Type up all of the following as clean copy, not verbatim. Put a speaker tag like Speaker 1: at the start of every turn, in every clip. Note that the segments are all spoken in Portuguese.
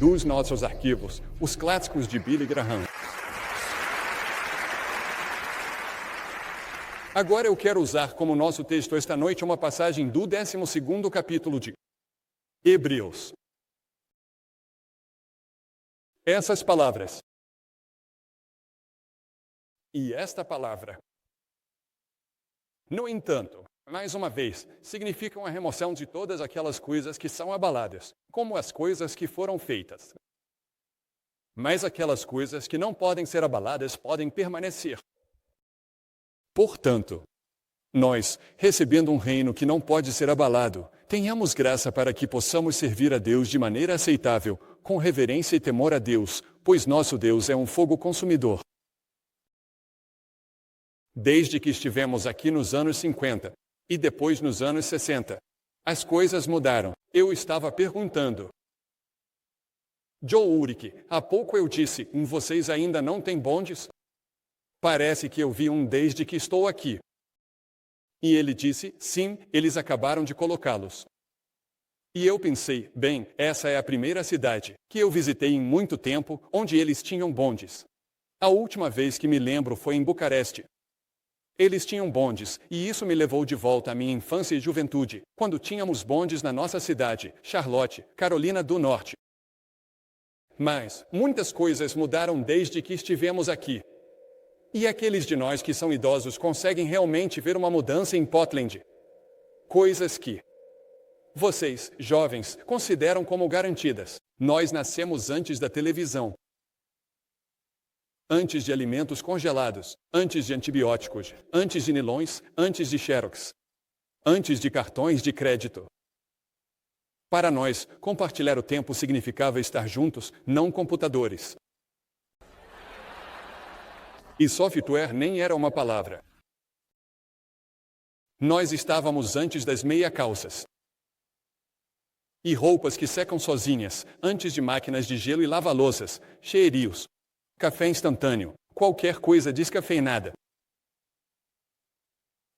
Speaker 1: dos nossos arquivos, os clássicos de Billy Graham. Agora eu quero usar como nosso texto esta noite uma passagem do 12º capítulo de Hebreus. Essas palavras e esta palavra, no entanto, mais uma vez, significam a remoção de todas aquelas coisas que são abaladas, como as coisas que foram feitas. Mas aquelas coisas que não podem ser abaladas podem permanecer. Portanto, nós, recebendo um reino que não pode ser abalado, tenhamos graça para que possamos servir a Deus de maneira aceitável, com reverência e temor a Deus, pois nosso Deus é um fogo consumidor. Desde que estivemos aqui nos anos 50 e depois nos anos 60, as coisas mudaram. Eu estava perguntando. Joe Urick, há pouco eu disse, vocês ainda não têm bondes? Parece que eu vi um desde que estou aqui. E ele disse, sim, eles acabaram de colocá-los. E eu pensei, bem, essa é a primeira cidade que eu visitei em muito tempo onde eles tinham bondes. A última vez que me lembro foi em Bucareste. Eles tinham bondes, e isso me levou de volta à minha infância e juventude, quando tínhamos bondes na nossa cidade, Charlotte, Carolina do Norte. Mas muitas coisas mudaram desde que estivemos aqui. E aqueles de nós que são idosos conseguem realmente ver uma mudança em Portland. Coisas que vocês, jovens, consideram como garantidas. Nós nascemos antes da televisão, antes de alimentos congelados, antes de antibióticos, antes de nilões, antes de xerox, antes de cartões de crédito. Para nós, compartilhar o tempo significava estar juntos, não computadores. E software nem era uma palavra. Nós estávamos antes das meia-calças. E roupas que secam sozinhas, antes de máquinas de gelo e lava-louças, cheirios, café instantâneo, qualquer coisa descafeinada.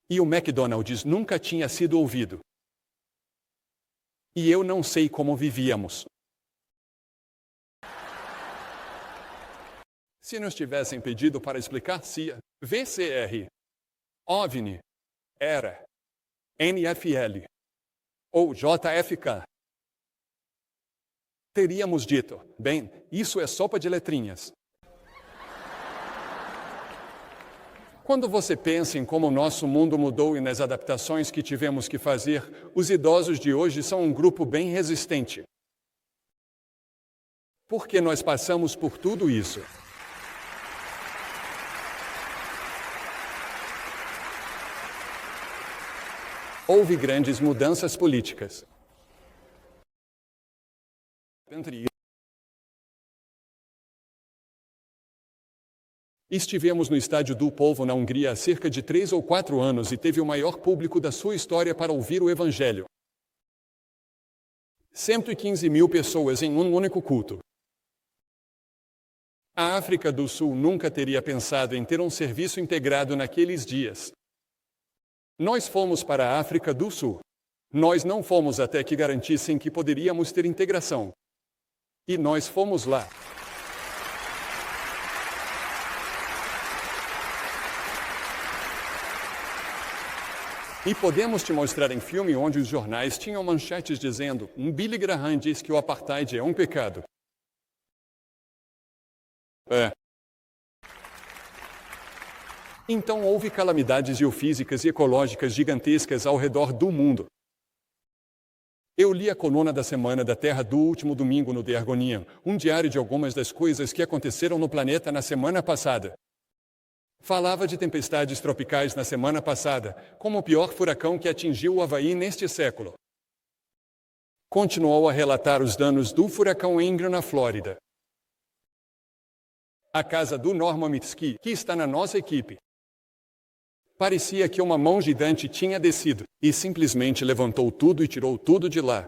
Speaker 1: E o McDonald's nunca tinha sido ouvido. E eu não sei como vivíamos. Se nos tivessem pedido para explicar CIA, VCR, OVNI, ERA, NFL ou JFK, teríamos dito, bem, isso é sopa de letrinhas. Quando você pensa em como o nosso mundo mudou e nas adaptações que tivemos que fazer, os idosos de hoje são um grupo bem resistente. Porque nós passamos por tudo isso. Houve grandes mudanças políticas. Estivemos no Estádio do Povo na Hungria há cerca de 3 ou 4 anos e teve o maior público da sua história para ouvir o Evangelho. 115 mil pessoas em um único culto. A África do Sul nunca teria pensado em ter um serviço integrado naqueles dias. Nós fomos para a África do Sul. Nós não fomos até que garantissem que poderíamos ter integração. E nós fomos lá. E podemos te mostrar em filme onde os jornais tinham manchetes dizendo Billy Graham diz que o apartheid é um pecado. Então houve calamidades geofísicas e ecológicas gigantescas ao redor do mundo. Eu li a coluna da Semana da Terra do último domingo no The Argonian, um diário de algumas das coisas que aconteceram no planeta na semana passada. Falava de tempestades tropicais na semana passada, como o pior furacão que atingiu o Havaí neste século. Continuou a relatar os danos do furacão Ingrid na Flórida. A casa do Norman Mitski, que está na nossa equipe. Parecia que uma mão gigante tinha descido e simplesmente levantou tudo e tirou tudo de lá.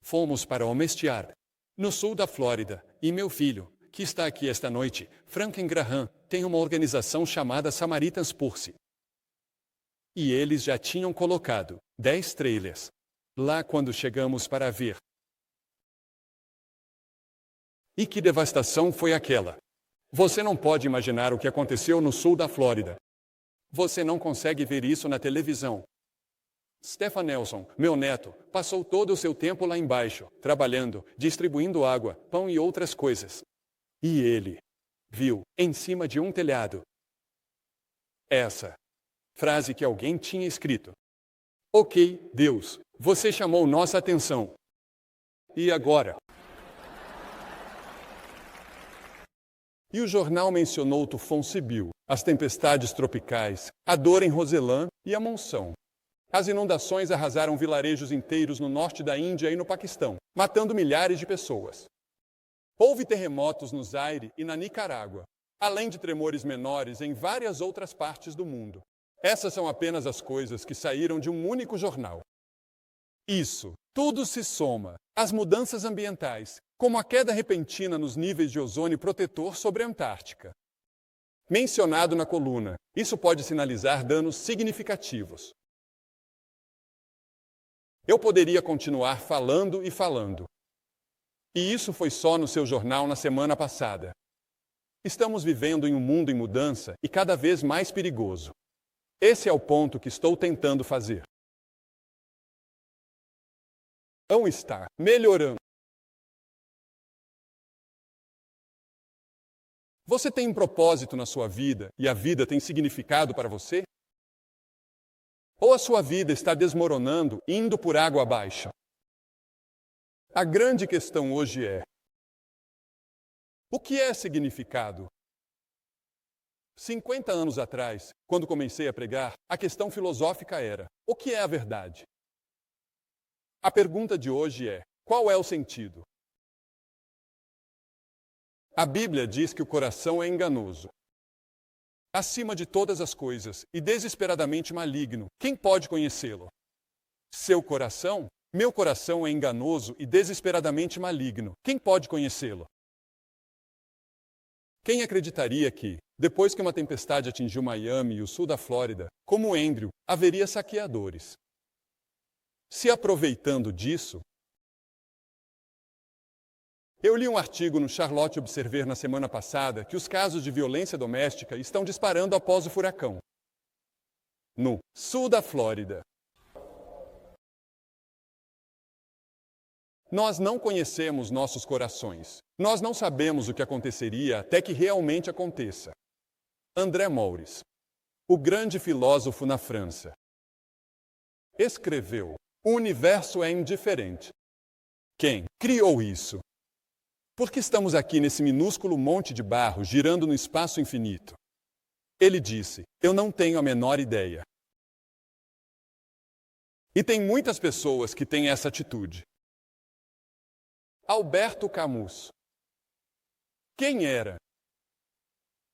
Speaker 1: Fomos para Omestiar, no sul da Flórida, e meu filho, que está aqui esta noite, Franklin Graham, tem uma organização chamada Samaritan's Purse. E eles já tinham colocado 10 trailers lá quando chegamos para ver. E que devastação foi aquela? Você não pode imaginar o que aconteceu no sul da Flórida. Você não consegue ver isso na televisão. Stephen Nelson, meu neto, passou todo o seu tempo lá embaixo, trabalhando, distribuindo água, pão e outras coisas. E ele viu, em cima de um telhado, essa frase que alguém tinha escrito. Ok, Deus, você chamou nossa atenção. E agora? E o jornal mencionou o tufão Sibyl, as tempestades tropicais, a dor em Roselã e a monção. As inundações arrasaram vilarejos inteiros no norte da Índia e no Paquistão, matando milhares de pessoas. Houve terremotos no Zaire e na Nicarágua, além de tremores menores em várias outras partes do mundo. Essas são apenas as coisas que saíram de um único jornal. Isso, tudo se soma às mudanças ambientais, como a queda repentina nos níveis de ozônio protetor sobre a Antártica. Mencionado na coluna, isso pode sinalizar danos significativos. Eu poderia continuar falando e falando. E isso foi só no seu jornal na semana passada. Estamos vivendo em um mundo em mudança e cada vez mais perigoso. Esse é o ponto que estou tentando fazer. Não está melhorando. Você tem um propósito na sua vida e a vida tem significado para você? Ou a sua vida está desmoronando, indo por água abaixo? A grande questão hoje é: o que é significado? 50 anos atrás, quando comecei a pregar, a questão filosófica era: o que é a verdade? A pergunta de hoje é: qual é o sentido? A Bíblia diz que o coração é enganoso, acima de todas as coisas, e desesperadamente maligno. Quem pode conhecê-lo? Seu coração? Meu coração é enganoso e desesperadamente maligno. Quem pode conhecê-lo? Quem acreditaria que, depois que uma tempestade atingiu Miami e o sul da Flórida, como Andrew, haveria saqueadores? Se aproveitando disso, eu li um artigo no Charlotte Observer na semana passada que os casos de violência doméstica estão disparando após o furacão. No sul da Flórida. Nós não conhecemos nossos corações. Nós não sabemos o que aconteceria até que realmente aconteça. André Maurice, o grande filósofo na França, escreveu: o universo é indiferente. Quem criou isso? Por que estamos aqui nesse minúsculo monte de barro girando no espaço infinito? Ele disse: eu não tenho a menor ideia. E tem muitas pessoas que têm essa atitude. Alberto Camus. Quem era?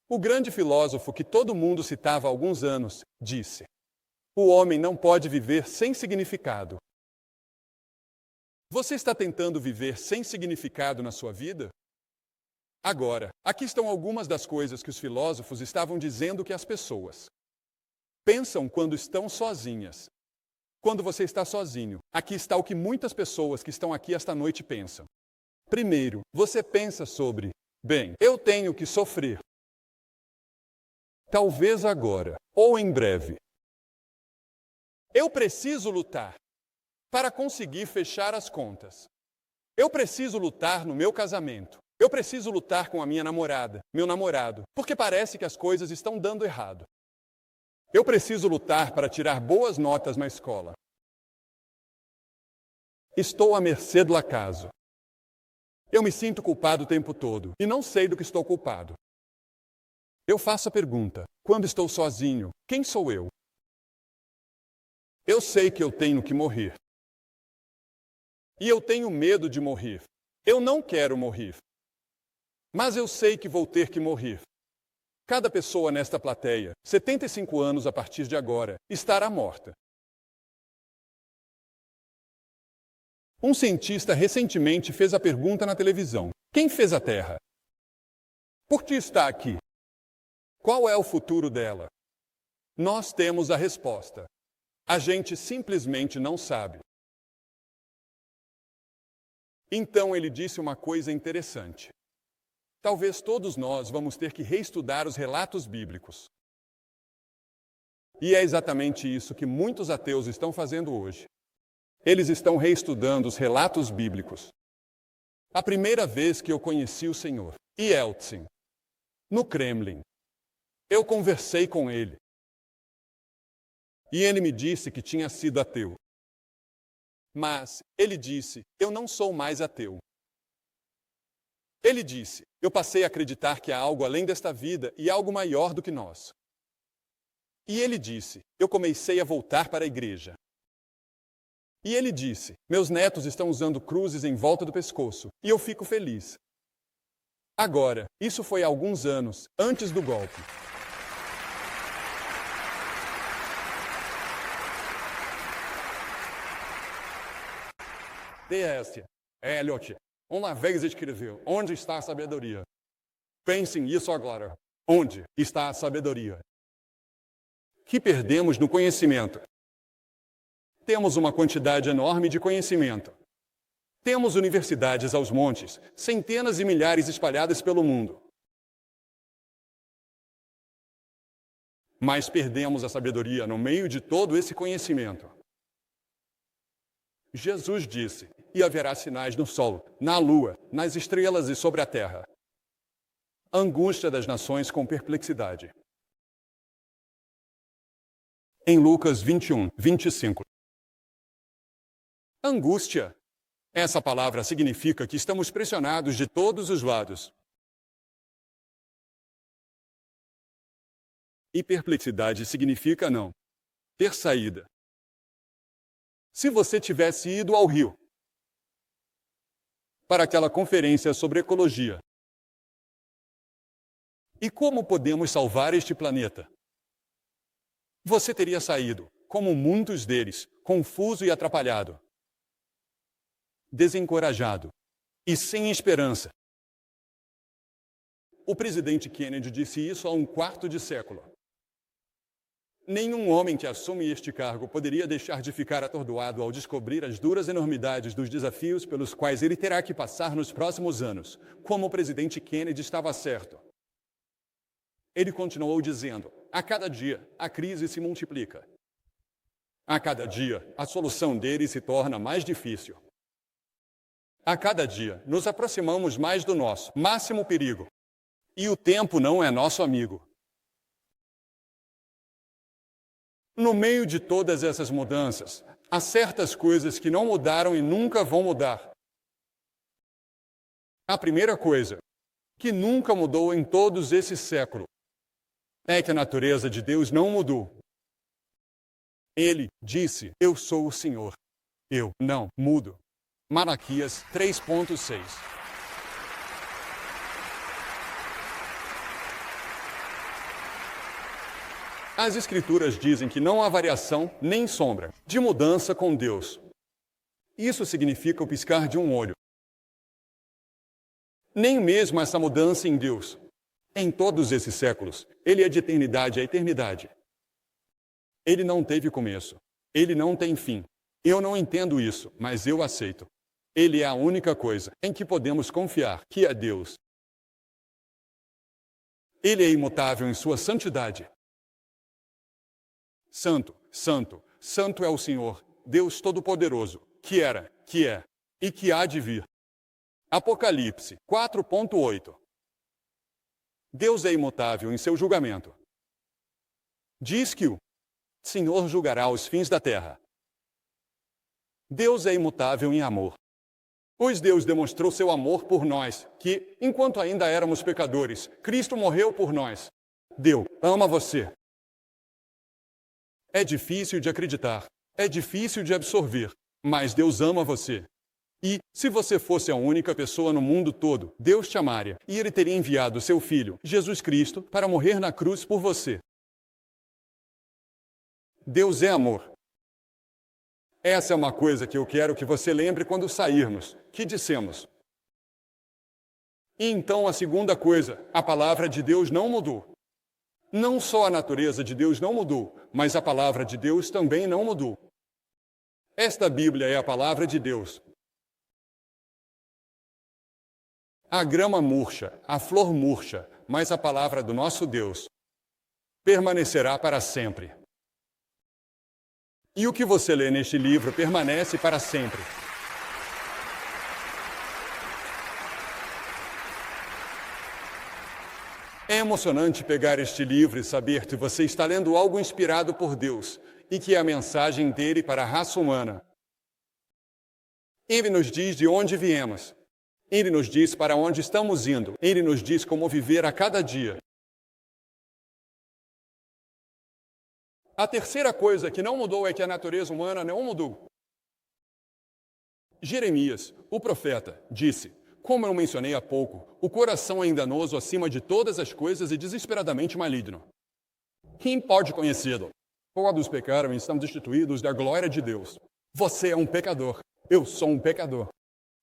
Speaker 1: O grande filósofo que todo mundo citava há alguns anos disse: o homem não pode viver sem significado. Você está tentando viver sem significado na sua vida? Agora, aqui estão algumas das coisas que os filósofos estavam dizendo que as pessoas pensam quando estão sozinhas. Quando você está sozinho, aqui está o que muitas pessoas que estão aqui esta noite pensam. Primeiro, você pensa sobre: bem, eu tenho que sofrer. Talvez agora, ou em breve. Eu preciso lutar para conseguir fechar as contas. Eu preciso lutar no meu casamento. Eu preciso lutar com a minha namorada, meu namorado, porque parece que as coisas estão dando errado. Eu preciso lutar para tirar boas notas na escola. Estou à mercê do acaso. Eu me sinto culpado o tempo todo e não sei do que estou culpado. Eu faço a pergunta: quando estou sozinho, quem sou eu? Eu sei que eu tenho que morrer. E eu tenho medo de morrer. Eu não quero morrer. Mas eu sei que vou ter que morrer. Cada pessoa nesta plateia, 75 anos a partir de agora, estará morta. Um cientista recentemente fez a pergunta na televisão: quem fez a Terra? Por que está aqui? Qual é o futuro dela? Nós temos a resposta. A gente simplesmente não sabe. Então ele disse uma coisa interessante. Talvez todos nós vamos ter que reestudar os relatos bíblicos. E é exatamente isso que muitos ateus estão fazendo hoje. Eles estão reestudando os relatos bíblicos. A primeira vez que eu conheci o Senhor, Yeltsin, no Kremlin, eu conversei com ele. E ele me disse que tinha sido ateu. Mas ele disse, eu não sou mais ateu. Ele disse, eu passei a acreditar que há algo além desta vida e algo maior do que nós. E ele disse, eu comecei a voltar para a igreja. E ele disse, meus netos estão usando cruzes em volta do pescoço, e eu fico feliz. Agora, isso foi há alguns anos, antes do golpe. D.S. Eliot, uma vez escreveu, onde está a sabedoria? Pense nisso agora. Onde está a sabedoria? Que perdemos no conhecimento. Temos uma quantidade enorme de conhecimento. Temos universidades aos montes, centenas e milhares espalhadas pelo mundo. Mas perdemos a sabedoria no meio de todo esse conhecimento. Jesus disse, e haverá sinais no sol, na lua, nas estrelas e sobre a terra. Angústia das nações com perplexidade. Em Lucas 21, 25. Angústia. Essa palavra significa que estamos pressionados de todos os lados. E perplexidade significa não ter saída. Se você tivesse ido ao Rio para aquela conferência sobre ecologia, e como podemos salvar este planeta? Você teria saído, como muitos deles, confuso e atrapalhado, desencorajado e sem esperança. O presidente Kennedy disse isso há um quarto de século. Nenhum homem que assume este cargo poderia deixar de ficar atordoado ao descobrir as duras enormidades dos desafios pelos quais ele terá que passar nos próximos anos. Como o presidente Kennedy estava certo. Ele continuou dizendo, a cada dia a crise se multiplica. A cada dia a solução dele se torna mais difícil. A cada dia nos aproximamos mais do nosso máximo perigo. E o tempo não é nosso amigo. No meio de todas essas mudanças, há certas coisas que não mudaram e nunca vão mudar. A primeira coisa, que nunca mudou em todos esses séculos, é que a natureza de Deus não mudou. Ele disse, eu sou o Senhor. Eu não mudo. Malaquias 3.6. As Escrituras dizem que não há variação nem sombra de mudança com Deus. Isso significa o piscar de um olho. Nem mesmo essa mudança em Deus. Em todos esses séculos, Ele é de eternidade a eternidade. Ele não teve começo. Ele não tem fim. Eu não entendo isso, mas eu aceito. Ele é a única coisa em que podemos confiar, que é Deus. Ele é imutável em sua santidade. Santo, santo, santo é o Senhor, Deus Todo-Poderoso, que era, que é e que há de vir. Apocalipse 4.8. Deus é imutável em seu julgamento. Diz que o Senhor julgará os fins da terra. Deus é imutável em amor. Pois Deus demonstrou seu amor por nós, que, enquanto ainda éramos pecadores, Cristo morreu por nós. Deus ama você. É difícil de acreditar, é difícil de absorver, mas Deus ama você. E, se você fosse a única pessoa no mundo todo, Deus te amaria, e Ele teria enviado seu Filho, Jesus Cristo, para morrer na cruz por você. Deus é amor. Essa é uma coisa que eu quero que você lembre quando sairmos, que dissemos. E então a segunda coisa, a palavra de Deus não mudou. Não só a natureza de Deus não mudou, mas a palavra de Deus também não mudou. Esta Bíblia é a palavra de Deus. A grama murcha, a flor murcha, mas a palavra do nosso Deus permanecerá para sempre. E o que você lê neste livro permanece para sempre. É emocionante pegar este livro e saber que você está lendo algo inspirado por Deus e que é a mensagem dele para a raça humana. Ele nos diz de onde viemos. Ele nos diz para onde estamos indo. Ele nos diz como viver a cada dia. A terceira coisa que não mudou é que a natureza humana não mudou. Jeremias, o profeta, disse: como eu mencionei há pouco, o coração é enganoso acima de todas as coisas e desesperadamente maligno. Quem pode conhecê-lo? Todos pecaram e estão destituídos da glória de Deus. Você é um pecador. Eu sou um pecador.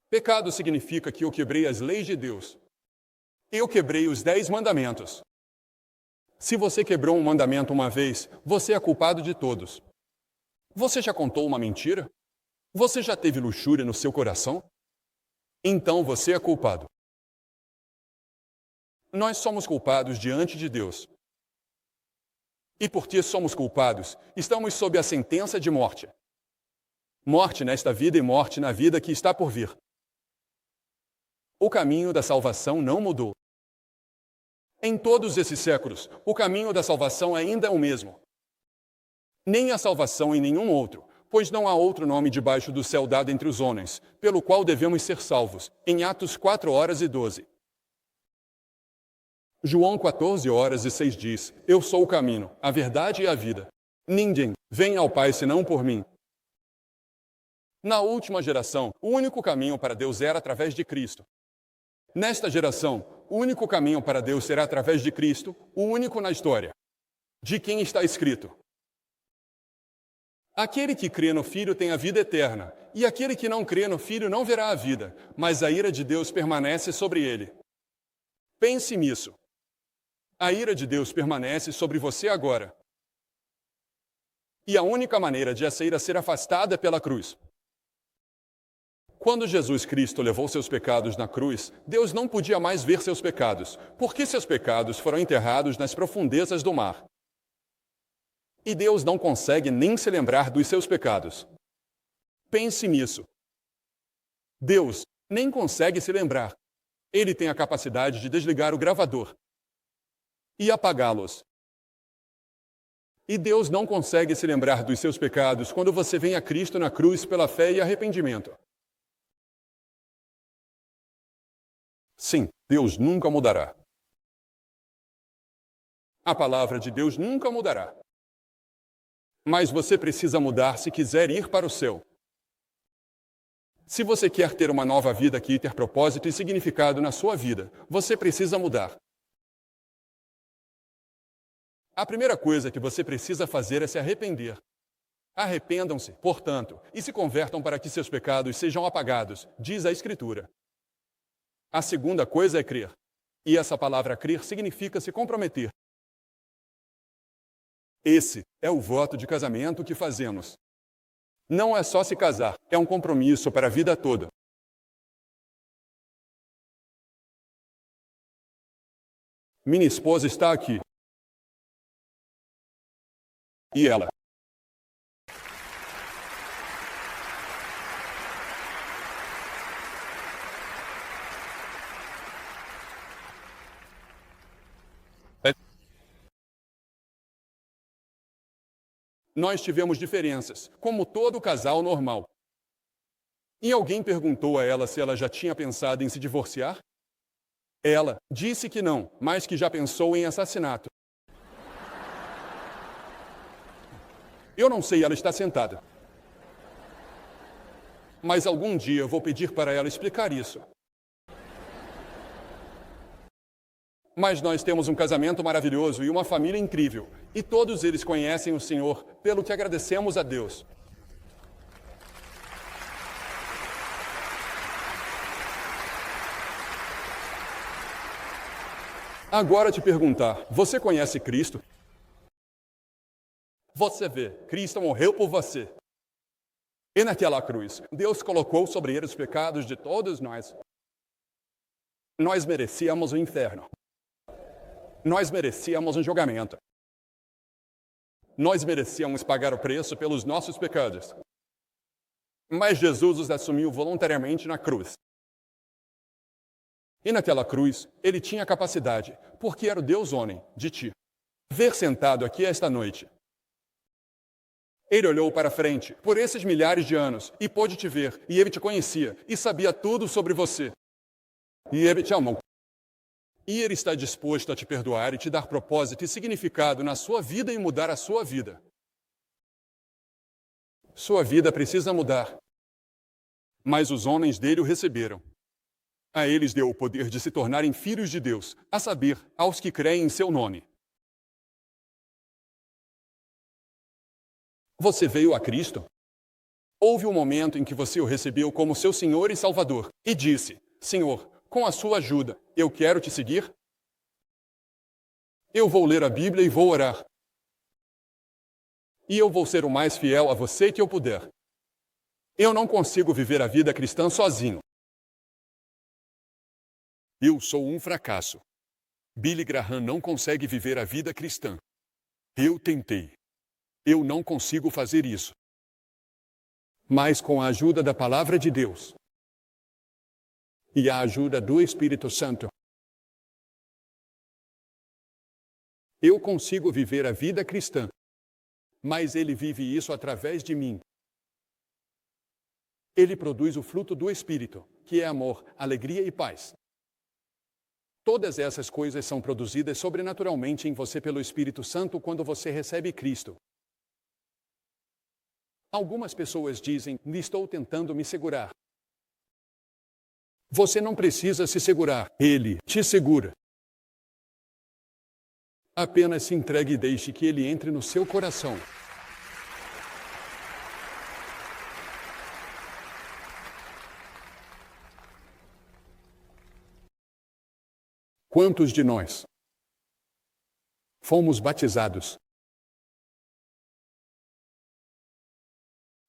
Speaker 1: Pecado significa que eu quebrei as leis de Deus. Eu quebrei os 10 mandamentos. Se você quebrou um mandamento uma vez, você é culpado de todos. Você já contou uma mentira? Você já teve luxúria no seu coração? Então você é culpado. Nós somos culpados diante de Deus. E porque somos culpados, estamos sob a sentença de morte. Morte nesta vida e morte na vida que está por vir. O caminho da salvação não mudou. Em todos esses séculos, o caminho da salvação ainda é o mesmo. Nem há salvação em nenhum outro, pois não há outro nome debaixo do céu dado entre os homens, pelo qual devemos ser salvos, em Atos 4:12. João 14:6 diz: eu sou o caminho, a verdade e a vida. Ninguém vem ao Pai senão por mim. Na última geração, o único caminho para Deus era através de Cristo. Nesta geração, o único caminho para Deus será através de Cristo, o único na história. De quem está escrito: aquele que crê no Filho tem a vida eterna, e aquele que não crê no Filho não verá a vida, mas a ira de Deus permanece sobre ele. Pense nisso. A ira de Deus permanece sobre você agora. E a única maneira de essa ira ser afastada é pela cruz. Quando Jesus Cristo levou seus pecados na cruz, Deus não podia mais ver seus pecados, porque seus pecados foram enterrados nas profundezas do mar. E Deus não consegue nem se lembrar dos seus pecados. Pense nisso. Deus nem consegue se lembrar. Ele tem a capacidade de desligar o gravador e apagá-los. E Deus não consegue se lembrar dos seus pecados quando você vem a Cristo na cruz pela fé e arrependimento. Sim, Deus nunca mudará. A palavra de Deus nunca mudará. Mas você precisa mudar se quiser ir para o céu. Se você quer ter uma nova vida aqui e ter propósito e significado na sua vida, você precisa mudar. A primeira coisa que você precisa fazer é se arrepender. Arrependam-se, portanto, e se convertam para que seus pecados sejam apagados, diz a Escritura. A segunda coisa é crer. E essa palavra crer significa se comprometer. Esse é o voto de casamento que fazemos. Não é só se casar, é um compromisso para a vida toda. Minha esposa está aqui. E ela? Nós tivemos diferenças, como todo casal normal. E alguém perguntou a ela se ela já tinha pensado em se divorciar? Ela disse que não, mas que já pensou em assassinato. Eu não sei, ela está sentada. Mas algum dia eu vou pedir para ela explicar isso. Mas nós temos um casamento maravilhoso e uma família incrível. E todos eles conhecem o Senhor, pelo que agradecemos a Deus. Agora te perguntar, você conhece Cristo? Você vê, Cristo morreu por você. E naquela cruz, Deus colocou sobre ele os pecados de todos nós. Nós merecíamos o inferno. Nós merecíamos um julgamento. Nós merecíamos pagar o preço pelos nossos pecados. Mas Jesus os assumiu voluntariamente na cruz. E naquela cruz, ele tinha a capacidade, porque era o Deus homem, de te ver sentado aqui esta noite. Ele olhou para frente, por esses milhares de anos, e pôde te ver, e ele te conhecia, e sabia tudo sobre você. E ele te amou. E ele está disposto a te perdoar e te dar propósito e significado na sua vida e mudar a sua vida. Sua vida precisa mudar. Mas os homens dele o receberam. A eles deu o poder de se tornarem filhos de Deus, a saber, aos que creem em seu nome. Você veio a Cristo? Houve um momento em que você o recebeu como seu Senhor e Salvador e disse: Senhor, com a sua ajuda, eu quero te seguir? Eu vou ler a Bíblia e vou orar. E eu vou ser o mais fiel a você que eu puder. Eu não consigo viver a vida cristã sozinho. Eu sou um fracasso. Billy Graham não consegue viver a vida cristã. Eu tentei. Eu não consigo fazer isso. Mas com a ajuda da Palavra de Deus e a ajuda do Espírito Santo, eu consigo viver a vida cristã. Mas ele vive isso através de mim. Ele produz o fruto do Espírito, que é amor, alegria e paz. Todas essas coisas são produzidas sobrenaturalmente em você pelo Espírito Santo quando você recebe Cristo. Algumas pessoas dizem: estou tentando me segurar. Você não precisa se segurar, Ele te segura. Apenas se entregue e deixe que Ele entre no seu coração. Quantos de nós fomos batizados?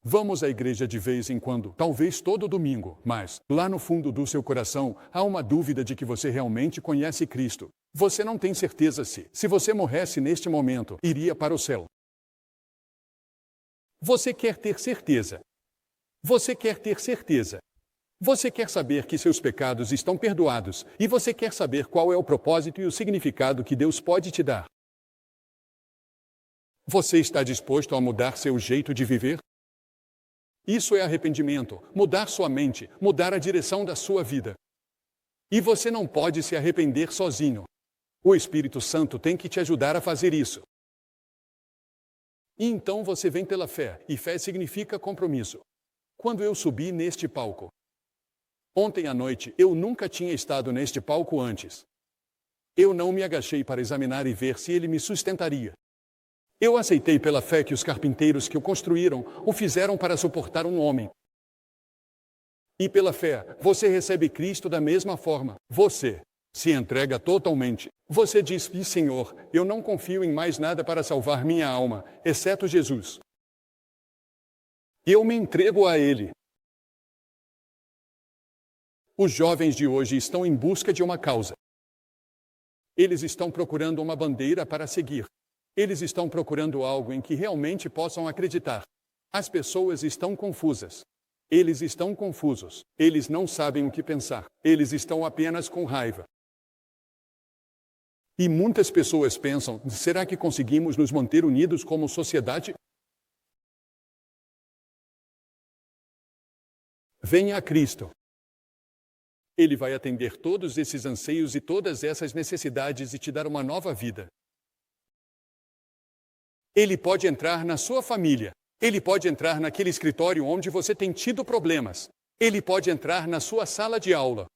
Speaker 1: Vamos à igreja de vez em quando, talvez todo domingo, mas, lá no fundo do seu coração, há uma dúvida de que você realmente conhece Cristo. Você não tem certeza se você morresse neste momento, iria para o céu. Você quer ter certeza. Você quer ter certeza. Você quer saber que seus pecados estão perdoados e você quer saber qual é o propósito e o significado que Deus pode te dar. Você está disposto a mudar seu jeito de viver? Isso é arrependimento, mudar sua mente, mudar a direção da sua vida. E você não pode se arrepender sozinho. O Espírito Santo tem que te ajudar a fazer isso. E então você vem pela fé, e fé significa compromisso. Quando eu subi neste palco, ontem à noite, eu nunca tinha estado neste palco antes. Eu não me agachei para examinar e ver se ele me sustentaria. Eu aceitei pela fé que os carpinteiros que o construíram o fizeram para suportar um homem. E pela fé, você recebe Cristo da mesma forma. Você se entrega totalmente. Você diz: Senhor, eu não confio em mais nada para salvar minha alma, exceto Jesus. Eu me entrego a Ele. Os jovens de hoje estão em busca de uma causa. Eles estão procurando uma bandeira para seguir. Eles estão procurando algo em que realmente possam acreditar. As pessoas estão confusas. Eles estão confusos. Eles não sabem o que pensar. Eles estão apenas com raiva. E muitas pessoas pensam: será que conseguimos nos manter unidos como sociedade? Venha a Cristo. Ele vai atender todos esses anseios e todas essas necessidades e te dar uma nova vida. Ele pode entrar na sua família. Ele pode entrar naquele escritório onde você tem tido problemas. Ele pode entrar na sua sala de aula.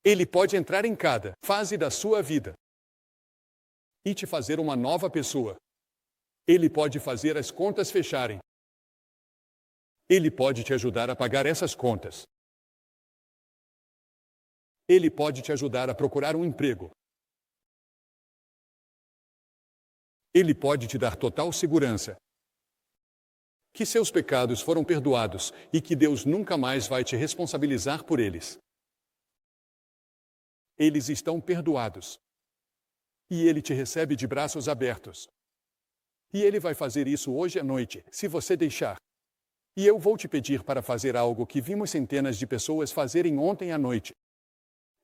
Speaker 1: Ele pode entrar em cada fase da sua vida e te fazer uma nova pessoa. Ele pode fazer as contas fecharem. Ele pode te ajudar a pagar essas contas. Ele pode te ajudar a procurar um emprego. Ele pode te dar total segurança que seus pecados foram perdoados e que Deus nunca mais vai te responsabilizar por eles. Eles estão perdoados. E Ele te recebe de braços abertos. E Ele vai fazer isso hoje à noite, se você deixar. E eu vou te pedir para fazer algo que vimos centenas de pessoas fazerem ontem à noite.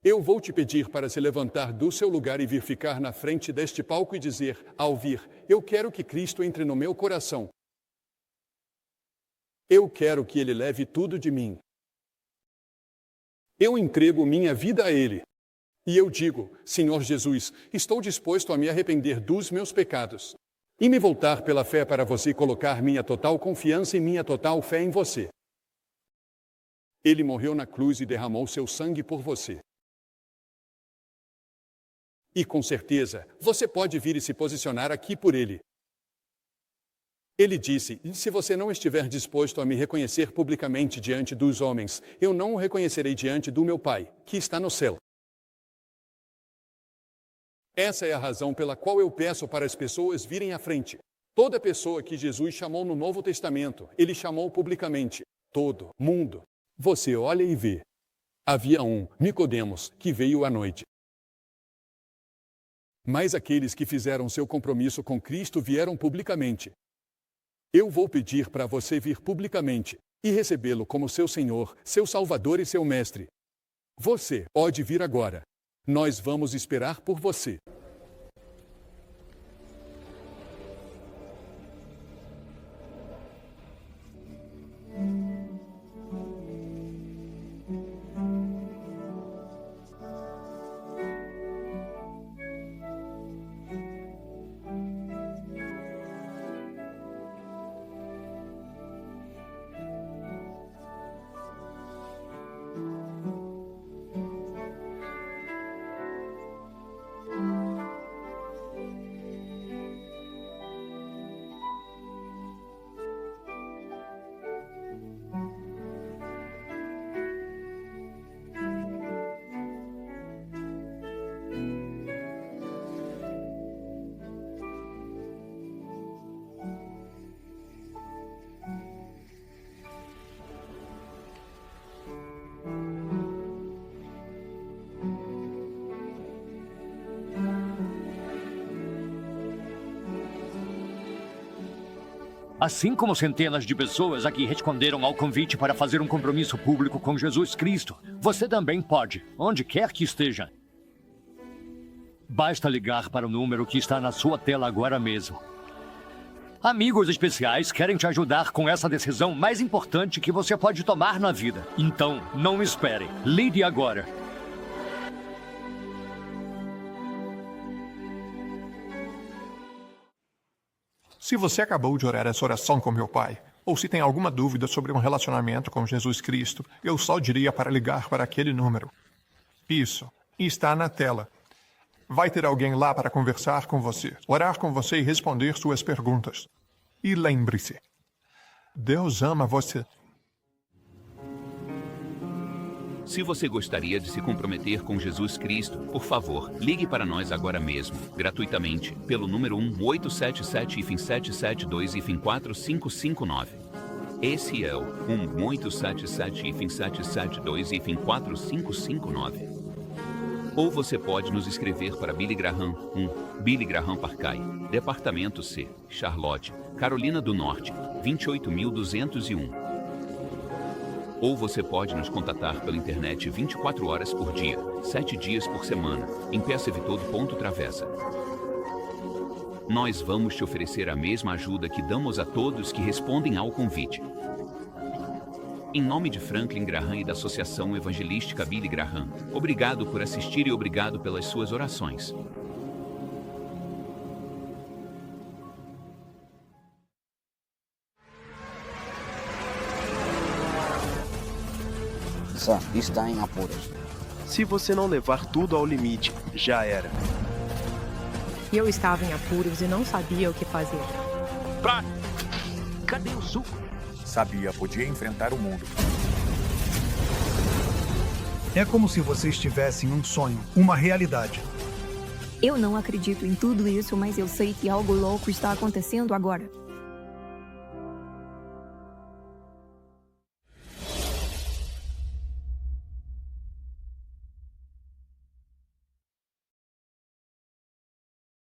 Speaker 1: Eu vou te pedir para se levantar do seu lugar e vir ficar na frente deste palco e dizer, ao vir, eu quero que Cristo entre no meu coração. Eu quero que Ele leve tudo de mim. Eu entrego minha vida a Ele. E eu digo, Senhor Jesus, estou disposto a me arrepender dos meus pecados e me voltar pela fé para você colocar minha total confiança e minha total fé em você. Ele morreu na cruz e derramou seu sangue por você. E com certeza, você pode vir e se posicionar aqui por Ele. Ele disse, se você não estiver disposto a me reconhecer publicamente diante dos homens, eu não o reconhecerei diante do meu Pai, que está no céu. Essa é a razão pela qual eu peço para as pessoas virem à frente. Toda pessoa que Jesus chamou no Novo Testamento, Ele chamou publicamente. Todo mundo. Você olha e vê. Havia um, Nicodemos, que veio à noite. Mas aqueles que fizeram seu compromisso com Cristo vieram publicamente. Eu vou pedir para você vir publicamente e recebê-lo como seu Senhor, seu Salvador e seu Mestre. Você pode vir agora. Nós vamos esperar por você.
Speaker 2: Assim como centenas de pessoas aqui responderam ao convite para fazer um compromisso público com Jesus Cristo, você também pode, onde quer que esteja. Basta ligar para o número que está na sua tela agora mesmo. Amigos especiais querem te ajudar com essa decisão mais importante que você pode tomar na vida. Então, não espere. Ligue agora.
Speaker 3: Se você acabou de orar essa oração com meu pai, ou se tem alguma dúvida sobre um relacionamento com Jesus Cristo, eu só diria para ligar para aquele número. Isso. Está na tela. Vai ter alguém lá para conversar com você, orar com você e responder suas perguntas. E lembre-se, Deus ama você.
Speaker 4: Se você gostaria de se comprometer com Jesus Cristo, por favor, ligue para nós agora mesmo, gratuitamente, pelo número 1-877-772-4559. Esse é o 1-877-772-4559. Ou você pode nos escrever para Billy Graham, Billy Graham Parkay, Departamento C, Charlotte, Carolina do Norte, 28201. Ou você pode nos contatar pela internet 24 horas por dia, 7 dias por semana, em PSVTodo.travessa. Nós vamos te oferecer a mesma ajuda que damos a todos que respondem ao convite. Em nome de Franklin Graham e da Associação Evangelística Billy Graham, obrigado por assistir e obrigado pelas suas orações.
Speaker 5: Está em apuros.
Speaker 6: Se você não levar tudo ao limite, já era.
Speaker 7: Eu estava em apuros e não sabia o que fazer.
Speaker 2: Cadê o suco?
Speaker 8: Sabia, podia enfrentar o mundo.
Speaker 9: É como se você estivesse em um sonho, uma realidade.
Speaker 10: Eu não acredito em tudo isso, mas eu sei que algo louco está acontecendo agora.